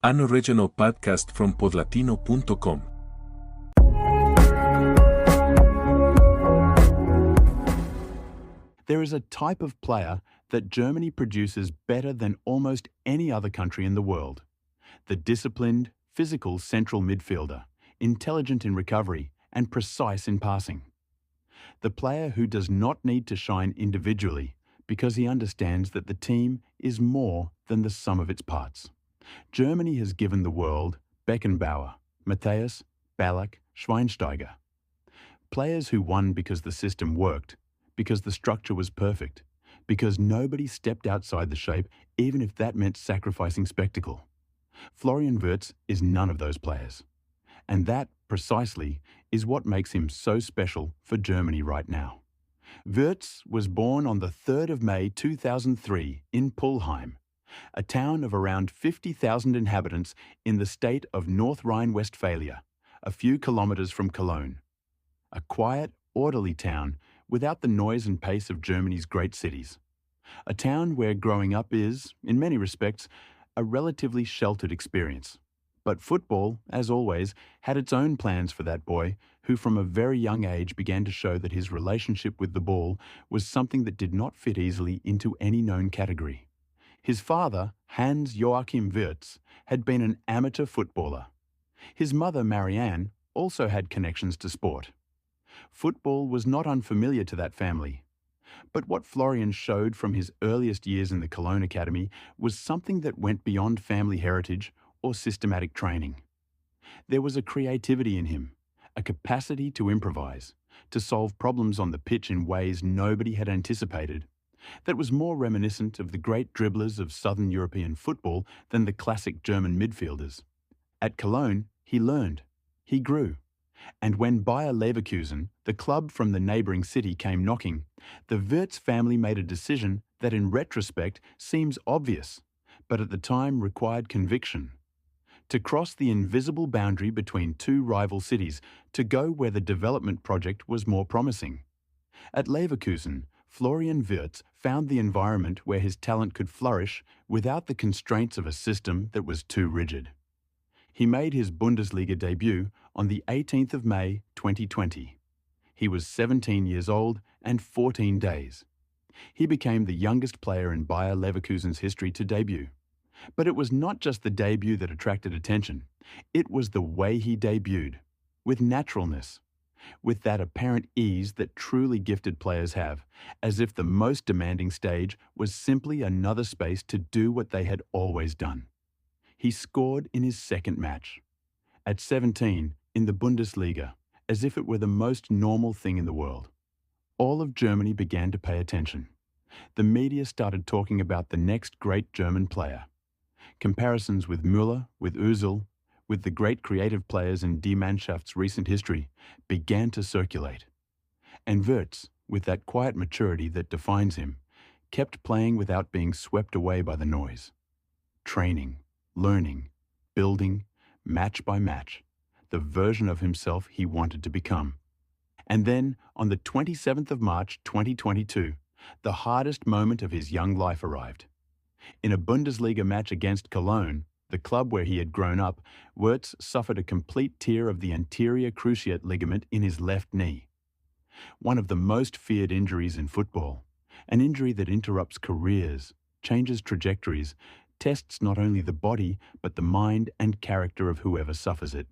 An original podcast from podlatino.com. There is a type of player that Germany produces better than almost any other country in the world. The disciplined, physical central midfielder, intelligent in recovery and precise in passing. The player who does not need to shine individually because he understands that the team is more than the sum of its parts. Germany has given the world Beckenbauer, Matthäus, Ballack, Schweinsteiger. Players who won because the system worked, because the structure was perfect, because nobody stepped outside the shape even if that meant sacrificing spectacle. Florian Wirtz is none of those players. And that, precisely, is what makes him so special for Germany right now. Wirtz was born on the 3rd of May 2003 in Pulheim, a town of around 50,000 inhabitants in the state of North Rhine-Westphalia, a few kilometers from Cologne. A quiet, orderly town without the noise and pace of Germany's great cities. A town where growing up is, in many respects, a relatively sheltered experience. But football, as always, had its own plans for that boy, who from a very young age began to show that his relationship with the ball was something that did not fit easily into any known category. His father, Hans Joachim Wirtz, had been an amateur footballer. His mother, Marianne, also had connections to sport. Football was not unfamiliar to that family. But what Florian showed from his earliest years in the Cologne Academy was something that went beyond family heritage or systematic training. There was a creativity in him, a capacity to improvise, to solve problems on the pitch in ways nobody had anticipated, that was more reminiscent of the great dribblers of Southern European football than the classic German midfielders. At Cologne, he learned, he grew. And when Bayer Leverkusen, the club from the neighbouring city, came knocking, the Wirtz family made a decision that in retrospect seems obvious, but at the time required conviction. To cross the invisible boundary between two rival cities, to go where the development project was more promising. At Leverkusen, Florian Wirtz found the environment where his talent could flourish without the constraints of a system that was too rigid. He made his Bundesliga debut on the 18th of May 2020. He was 17 years old and 14 days. He became the youngest player in Bayer Leverkusen's history to debut. But it was not just the debut that attracted attention. It was the way he debuted, with naturalness, with that apparent ease that truly gifted players have, as if the most demanding stage was simply another space to do what they had always done. He scored in his second match. At 17, in the Bundesliga, as if it were the most normal thing in the world. All of Germany began to pay attention. The media started talking about the next great German player. Comparisons with Müller, with Özil, with the great creative players in Die Mannschafts' recent history began to circulate. And Wirtz, with that quiet maturity that defines him, kept playing without being swept away by the noise. Training, learning, building, match by match, the version of himself he wanted to become. And then, on the 27th of March 2022, the hardest moment of his young life arrived. In a Bundesliga match against Cologne, the club where he had grown up, Wirtz suffered a complete tear of the anterior cruciate ligament in his left knee. One of the most feared injuries in football, an injury that interrupts careers, changes trajectories, tests not only the body but the mind and character of whoever suffers it.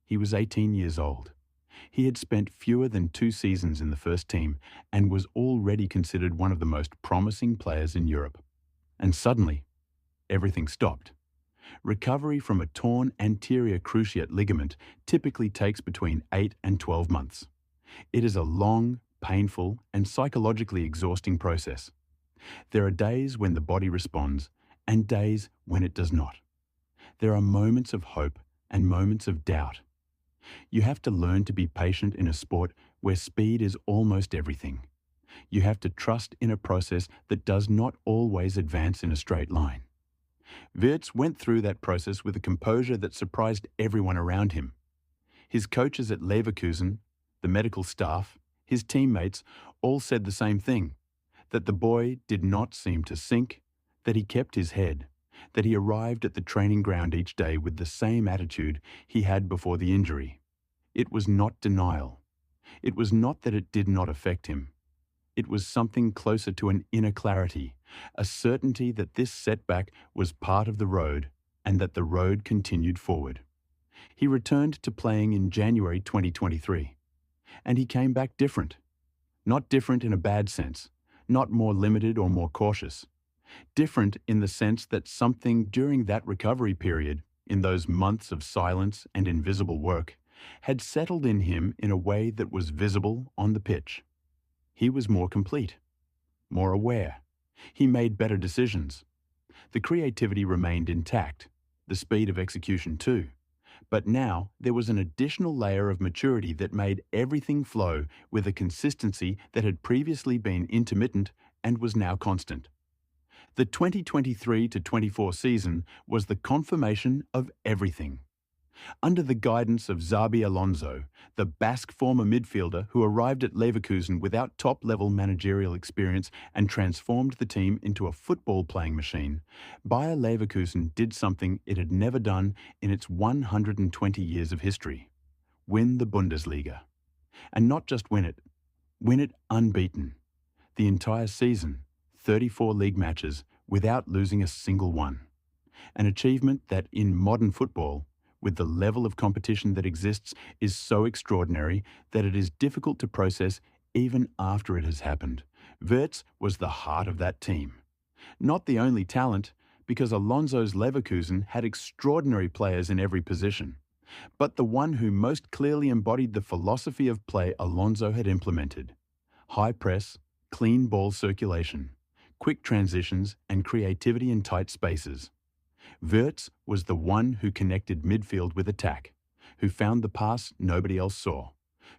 He was 18 years old. He had spent fewer than 2 seasons in the first team and was already considered one of the most promising players in Europe. And suddenly, everything stopped. Recovery from a torn anterior cruciate ligament typically takes between 8 and 12 months. It is a long, painful, and psychologically exhausting process. There are days when the body responds and days when it does not. There are moments of hope and moments of doubt. You have to learn to be patient in a sport where speed is almost everything. You have to trust in a process that does not always advance in a straight line. Wirtz went through that process with a composure that surprised everyone around him. His coaches at Leverkusen, the medical staff, his teammates all said the same thing, that the boy did not seem to sink, that he kept his head, that he arrived at the training ground each day with the same attitude he had before the injury. It was not denial. It was not that it did not affect him. It was something closer to an inner clarity, a certainty that this setback was part of the road and that the road continued forward. He returned to playing in January 2023, and he came back different. Not different in a bad sense, not more limited or more cautious. Different in the sense that something during that recovery period, in those months of silence and invisible work, had settled in him in a way that was visible on the pitch. He was more complete, more aware. He made better decisions. The creativity remained intact, the speed of execution too. But now there was an additional layer of maturity that made everything flow with a consistency that had previously been intermittent and was now constant. The 2023-24 season was the confirmation of everything. Under the guidance of Xabi Alonso, the Basque former midfielder who arrived at Leverkusen without top-level managerial experience and transformed the team into a football-playing machine, Bayer Leverkusen did something it had never done in its 120 years of history: win the Bundesliga. And not just win it unbeaten. The entire season, 34 league matches, without losing a single one. An achievement that in modern football, with the level of competition that exists, is so extraordinary that it is difficult to process even after it has happened. Wirtz was the heart of that team. Not the only talent, because Alonso's Leverkusen had extraordinary players in every position, but the one who most clearly embodied the philosophy of play Alonso had implemented: high press, clean ball circulation, quick transitions, and creativity in tight spaces. Wirtz was the one who connected midfield with attack, who found the pass nobody else saw,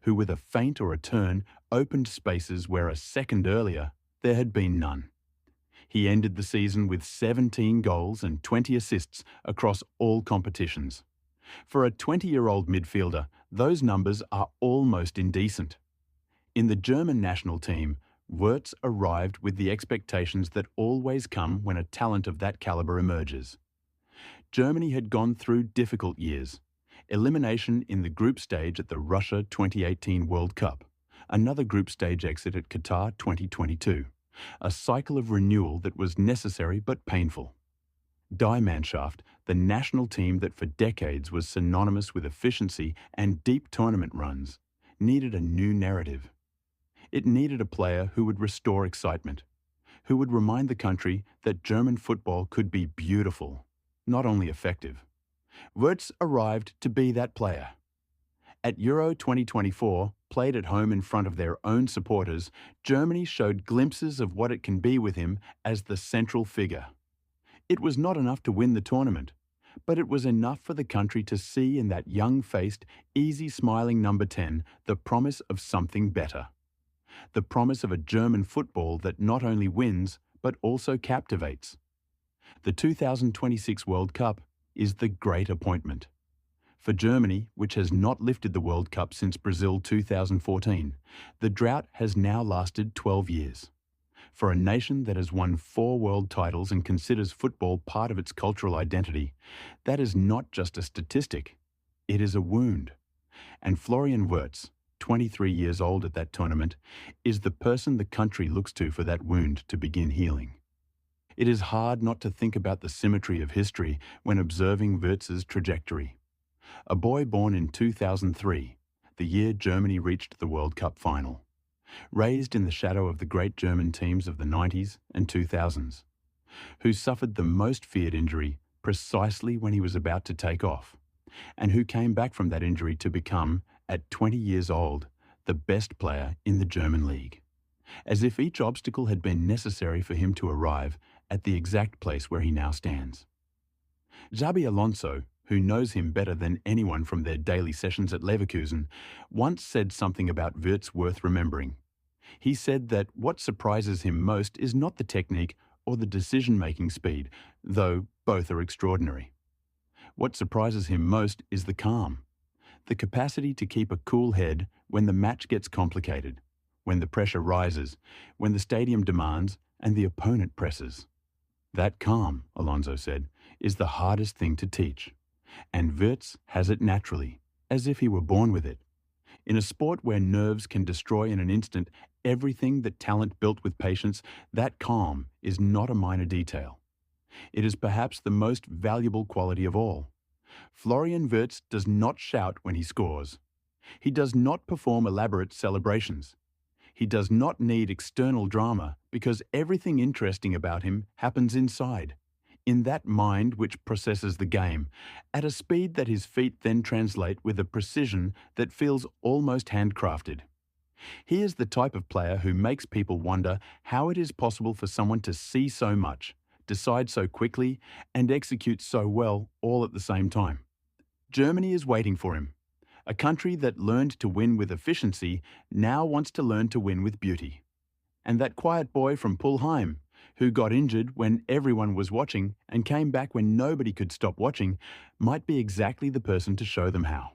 who with a feint or a turn opened spaces where a second earlier there had been none. He ended the season with 17 goals and 20 assists across all competitions. For a 20-year-old midfielder, those numbers are almost indecent. In the German national team, Wirtz arrived with the expectations that always come when a talent of that caliber emerges. Germany had gone through difficult years: elimination in the group stage at the Russia 2018 World Cup, another group stage exit at Qatar 2022, a cycle of renewal that was necessary but painful. Die Mannschaft, the national team that for decades was synonymous with efficiency and deep tournament runs, needed a new narrative. It needed a player who would restore excitement, who would remind the country that German football could be beautiful, not only effective. Wirtz arrived to be that player. At Euro 2024, played at home in front of their own supporters, Germany showed glimpses of what it can be with him as the central figure. It was not enough to win the tournament, but it was enough for the country to see in that young-faced, easy-smiling number 10 the promise of something better. The promise of a German football that not only wins, but also captivates. The 2026 World Cup is the great appointment. For Germany, which has not lifted the World Cup since Brazil 2014, the drought has now lasted 12 years. For a nation that has won 4 world titles and considers football part of its cultural identity, that is not just a statistic, it is a wound. And Florian Wirtz, 23 years old at that tournament, is the person the country looks to for that wound to begin healing. It is hard not to think about the symmetry of history when observing Wirtz's trajectory. A boy born in 2003, the year Germany reached the World Cup final. Raised in the shadow of the great German teams of the 90s and 2000s, who suffered the most feared injury precisely when he was about to take off, and who came back from that injury to become, at 20 years old, the best player in the German league. As if each obstacle had been necessary for him to arrive at the exact place where he now stands. Xabi Alonso, who knows him better than anyone from their daily sessions at Leverkusen, once said something about Wirtz worth remembering. He said that what surprises him most is not the technique or the decision-making speed, though both are extraordinary. What surprises him most is the calm, the capacity to keep a cool head when the match gets complicated, when the pressure rises, when the stadium demands and the opponent presses. That calm, Alonso said, is the hardest thing to teach. And Wirtz has it naturally, as if he were born with it. In a sport where nerves can destroy in an instant everything that talent built with patience, that calm is not a minor detail. It is perhaps the most valuable quality of all. Florian Wirtz does not shout when he scores. He does not perform elaborate celebrations. He does not need external drama because everything interesting about him happens inside, in that mind which processes the game, at a speed that his feet then translate with a precision that feels almost handcrafted. He is the type of player who makes people wonder how it is possible for someone to see so much, decide so quickly, and execute so well all at the same time. Germany is waiting for him. A country that learned to win with efficiency now wants to learn to win with beauty. And that quiet boy from Pulheim, who got injured when everyone was watching and came back when nobody could stop watching, might be exactly the person to show them how.